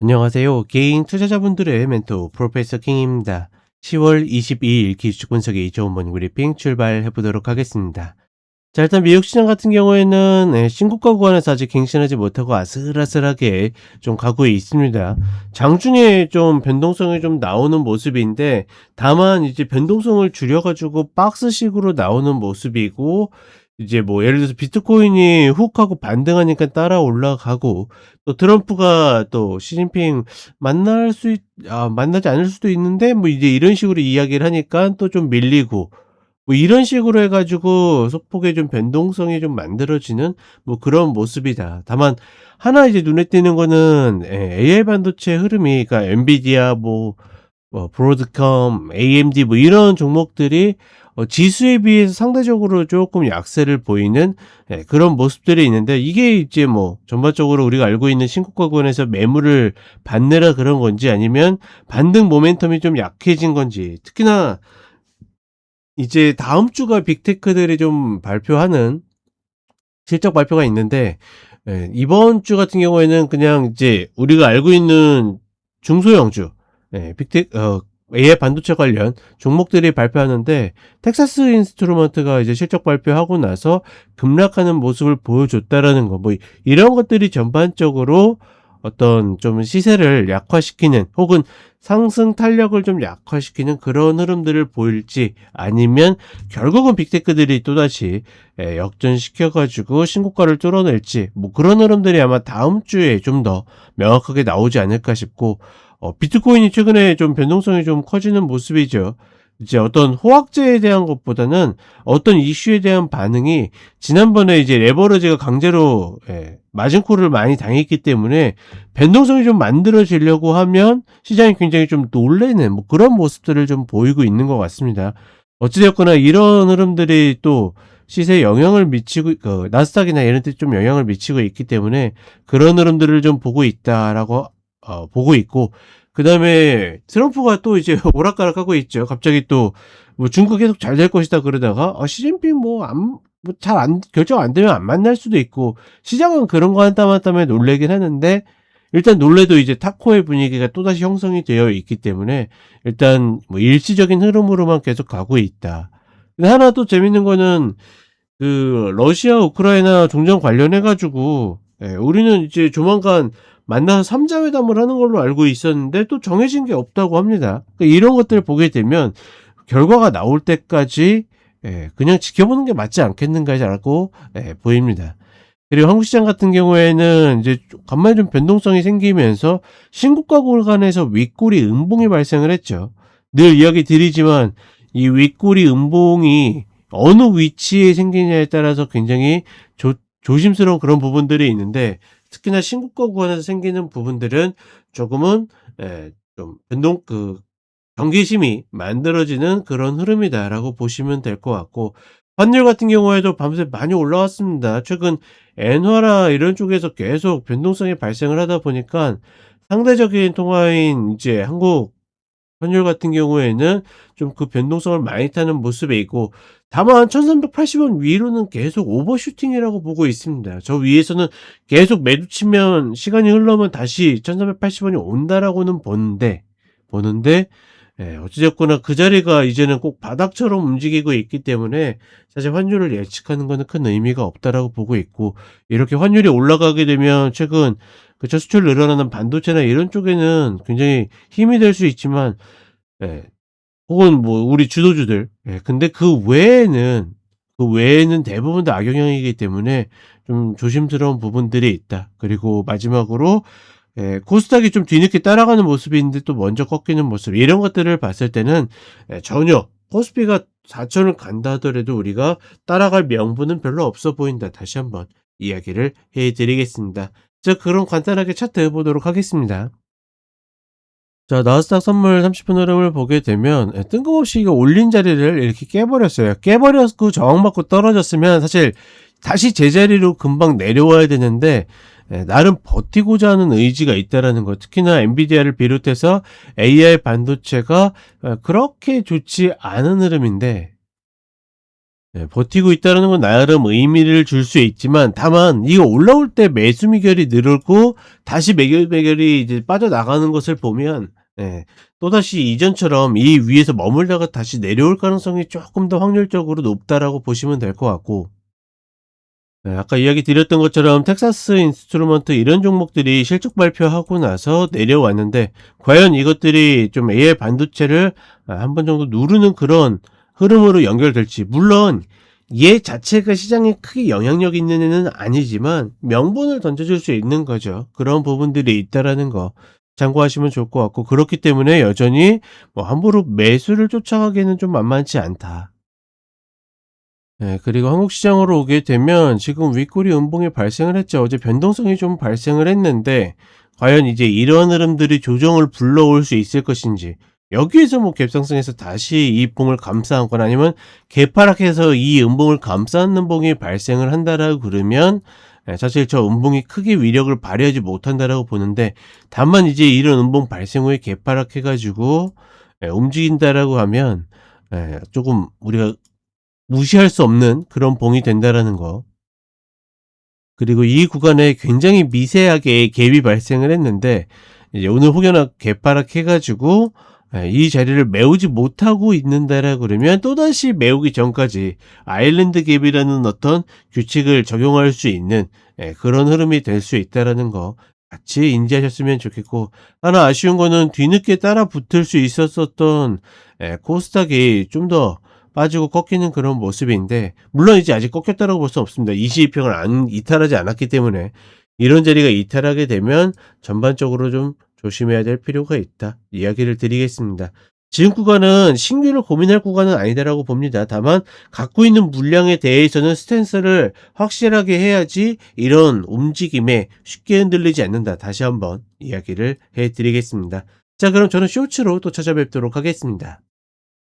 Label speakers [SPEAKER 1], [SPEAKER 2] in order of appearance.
[SPEAKER 1] 안녕하세요. 개인 투자자분들의 멘토 프로페서 킹입니다. 10월 22일 기술주 분석의 좋은 모닝 브리핑 출발해 보도록 하겠습니다. 자, 일단 미국 시장 같은 경우에는 신고가 구간에서 아직 갱신하지 못하고 아슬아슬하게 좀 가고 있습니다. 장중에 좀 변동성이 좀 나오는 모습인데, 다만 이제 변동성을 줄여가지고 박스식으로 나오는 모습이고, 이제 뭐 예를 들어서 비트코인이 훅 하고 반등하니까 따라 올라가고, 또 트럼프가 또 시진핑 만나지 않을 수도 있는데 뭐 이제 이런 식으로 이야기를 하니까 또 좀 밀리고, 뭐 이런 식으로 해 가지고 소폭의 좀 변동성이 좀 만들어지는 뭐 그런 모습이다. 다만 하나 이제 눈에 띄는 거는 AI 반도체 흐름이, 그러니까 엔비디아 브로드컴, AMD 뭐 이런 종목들이 지수에 비해서 상대적으로 조금 약세를 보이는 그런 모습들이 있는데, 이게 이제 뭐 전반적으로 우리가 알고 있는 신고가권에서 매물을 받느라 그런 건지, 아니면 반등 모멘텀이 좀 약해진 건지. 특히나 이제 다음 주가 빅테크들이 좀 발표하는 실적 발표가 있는데, 이번 주 같은 경우에는 그냥 이제 우리가 알고 있는 중소형주, AI 반도체 관련 종목들이 발표하는데, 텍사스 인스트루먼트가 이제 실적 발표하고 나서 급락하는 모습을 보여줬다라는 거, 뭐 이런 것들이 전반적으로 어떤 좀 시세를 약화시키는, 혹은 상승 탄력을 좀 약화시키는 그런 흐름들을 보일지, 아니면 결국은 빅테크들이 또다시 역전시켜 가지고 신고가를 뚫어낼지, 뭐 그런 흐름들이 아마 다음 주에 좀 더 명확하게 나오지 않을까 싶고, 비트코인이 최근에 좀 변동성이 좀 커지는 모습이죠. 이제 어떤 호황제에 대한 것보다는 어떤 이슈에 대한 반응이, 지난번에 이제 레버리지가 강제로 마진콜을 많이 당했기 때문에 변동성이 좀 만들어지려고 하면 시장이 굉장히 좀 놀래는 뭐 그런 모습들을 좀 보이고 있는 것 같습니다. 어찌되었거나 이런 흐름들이 또 시세에 영향을 미치고, 나스닥이나 이런 데 좀 영향을 미치고 있기 때문에 그런 흐름들을 좀 보고 있다라고 보고 있고, 그다음에 트럼프가 또 이제 오락가락하고 있죠. 갑자기 또 뭐 중국 계속 잘 될 것이다 그러다가 시진핑 잘 안 결정 안 되면 안 만날 수도 있고, 시장은 그런 거 한 땀 한 땀에 놀래긴 하는데, 일단 놀래도 이제 타코의 분위기가 또다시 형성이 되어 있기 때문에 일단 뭐 일시적인 흐름으로만 계속 가고 있다. 근데 하나 또 재밌는 거는, 그 러시아 우크라이나 종전 관련해 가지고 우리는 이제 조만간 만나서 3자 회담을 하는 걸로 알고 있었는데 또 정해진 게 없다고 합니다. 그러니까 이런 것들을 보게 되면 결과가 나올 때까지 그냥 지켜보는 게 맞지 않겠는가라고 보입니다. 그리고 한국 시장 같은 경우에는 이제 간만에 좀 변동성이 생기면서 신고가 구간에서 윗꼬리 음봉이 발생을 했죠. 늘 이야기 드리지만 이 윗꼬리 음봉이 어느 위치에 생기냐에 따라서 굉장히 조심스러운 그런 부분들이 있는데, 특히나 신고가 구간에서 생기는 부분들은 조금은 좀 경계심이 만들어지는 그런 흐름이다라고 보시면 될 것 같고, 환율 같은 경우에도 밤새 많이 올라왔습니다. 최근 엔화라 이런 쪽에서 계속 변동성이 발생을 하다 보니까 상대적인 통화인 이제 한국 환율 같은 경우에는 좀 그 변동성을 많이 타는 모습에 있고, 다만 1380원 위로는 계속 오버슈팅이라고 보고 있습니다. 저 위에서는 계속 매도 치면 시간이 흘러면 다시 1380원이 온다라고는 보는데 어찌됐거나 그 자리가 이제는 꼭 바닥처럼 움직이고 있기 때문에 사실 환율을 예측하는 거는 큰 의미가 없다라고 보고 있고, 이렇게 환율이 올라가게 되면 최근 그쵸, 수출 늘어나는 반도체나 이런 쪽에는 굉장히 힘이 될 수 있지만, 예, 혹은 뭐 우리 주도주들, 근데 그 외에는 대부분 다 악영향이기 때문에 좀 조심스러운 부분들이 있다. 그리고 마지막으로 코스닥이 좀 뒤늦게 따라가는 모습인데 또 먼저 꺾이는 모습, 이런 것들을 봤을 때는 전혀 코스피가 4천을 간다 하더라도 우리가 따라갈 명분은 별로 없어 보인다. 다시 한번 이야기를 해 드리겠습니다. 자, 그럼 간단하게 차트 보도록 하겠습니다. 자, 나스닥 선물 30분 흐름을 보게 되면 뜬금없이 이거 올린 자리를 이렇게 깨버렸어요. 깨버렸고 저항받고 떨어졌으면 사실 다시 제자리로 금방 내려와야 되는데, 나름 버티고자 하는 의지가 있다라는 거. 특히나 엔비디아를 비롯해서 AI 반도체가 그렇게 좋지 않은 흐름인데, 네, 버티고 있다는 건 나름 의미를 줄 수 있지만 다만 이거 올라올 때 매수 미결이 늘고 다시 매결이 이제 빠져나가는 것을 보면 예, 또다시 이전처럼 이 위에서 머물다가 다시 내려올 가능성이 조금 더 확률적으로 높다라고 보시면 될 것 같고 네, 아까 이야기 드렸던 것처럼 텍사스 인스트루먼트 이런 종목들이 실적 발표하고 나서 내려왔는데 과연 이것들이 좀 AI 반도체를 한 번 정도 누르는 그런 흐름으로 연결될지 물론 얘 자체가 시장에 크게 영향력 있는 애는 아니지만 명분을 던져줄 수 있는 거죠. 그런 부분들이 있다라는 거 참고하시면 좋을 것 같고 그렇기 때문에 여전히 뭐 함부로 매수를 쫓아가기에는 좀 만만치 않다. 네, 그리고 한국 시장으로 오게 되면 지금 윗꼬리 음봉이 발생을 했죠. 어제 변동성이 좀 발생을 했는데 과연 이제 이런 흐름들이 조정을 불러올 수 있을 것인지 여기에서 뭐 갭상승해서 다시 이 봉을 감싸거나 아니면 개파락해서 이 음봉을 감싸는 봉이 발생을 한다라고 그러면 사실 저 음봉이 크게 위력을 발휘하지 못한다라고 보는데 다만 이제 이런 음봉 발생 후에 개파락해가지고 움직인다라고 하면 조금 우리가 무시할 수 없는 그런 봉이 된다라는 거. 그리고 이 구간에 굉장히 미세하게 갭이 발생을 했는데 이제 오늘 혹여나 개파락 해가지고 이 자리를 메우지 못하고 있는다라 그러면 또다시 메우기 전까지 아일랜드 갭이라는 어떤 규칙을 적용할 수 있는 그런 흐름이 될 수 있다라는 거 같이 인지하셨으면 좋겠고 하나 아쉬운 거는 뒤늦게 따라 붙을 수 있었었던 코스닥이 좀 더 빠지고 꺾이는 그런 모습인데 물론 이제 아직 꺾였다라고 볼 수는 없습니다. 22평을 이탈하지 않았기 때문에 이런 자리가 이탈하게 되면 전반적으로 좀 조심해야 될 필요가 있다. 이야기를 드리겠습니다. 지금 구간은 신규를 고민할 구간은 아니다라고 봅니다. 다만 갖고 있는 물량에 대해서는 스탠스를 확실하게 해야지 이런 움직임에 쉽게 흔들리지 않는다. 다시 한번 이야기를 해드리겠습니다. 자, 그럼 저는 쇼츠로 또 찾아뵙도록 하겠습니다.